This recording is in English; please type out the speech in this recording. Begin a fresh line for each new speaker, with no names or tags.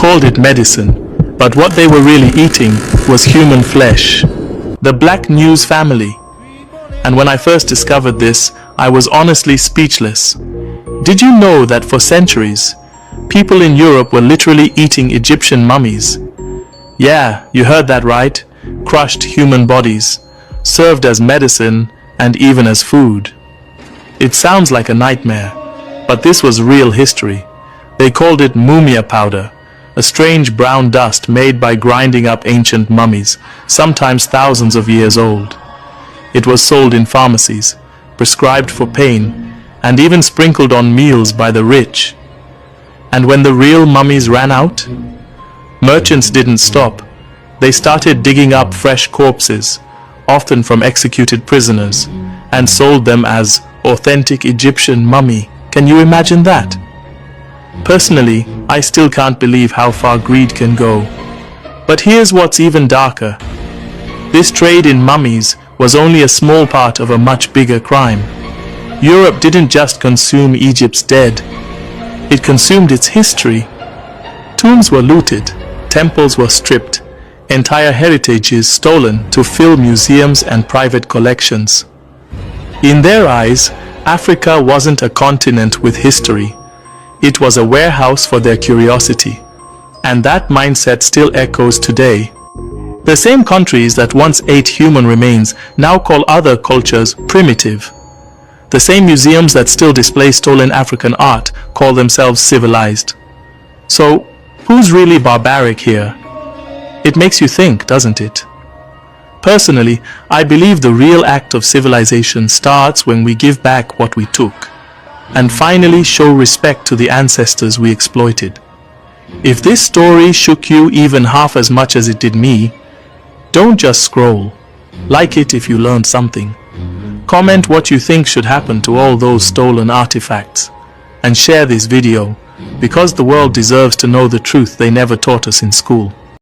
called it medicine, but what they were really eating was human flesh. The Black News family. And when I first discovered this, I was honestly speechless. Did you know that for centuries, people in Europe were literally eating Egyptian mummies? Yeah, you heard that right. Crushed human bodies, served as medicine and even as food. It sounds like a nightmare, but this was real history. They called it mumia powder, a strange brown dust made by grinding up ancient mummies, sometimes thousands of years old. It was sold in pharmacies, prescribed for pain, and even sprinkled on meals by the rich. And when the real mummies ran out, merchants didn't stop. They started digging up fresh corpses, often from executed prisoners, and sold them as authentic Egyptian mummy. Can you imagine that? Personally, I still can't believe how far greed can go. But here's what's even darker. This trade in mummies was only a small part of a much bigger crime. Europe didn't just consume Egypt's dead, it consumed its history. Tombs were looted, temples were stripped, entire heritages stolen to fill museums and private collections. In their eyes, Africa wasn't a continent with history. It was a warehouse for their curiosity. And that mindset still echoes today. The same countries that once ate human remains now call other cultures primitive. The same museums that still display stolen African art call themselves civilized. So, who's really barbaric here? It makes you think, doesn't it? Personally, I believe the real act of civilization starts when we give back what we took, and finally show respect to the ancestors we exploited. If this story shook you even half as much as it did me, don't just scroll. Like it if you learned something. Comment what you think should happen to all those stolen artifacts. And share this video, because the world deserves to know the truth they never taught us in school.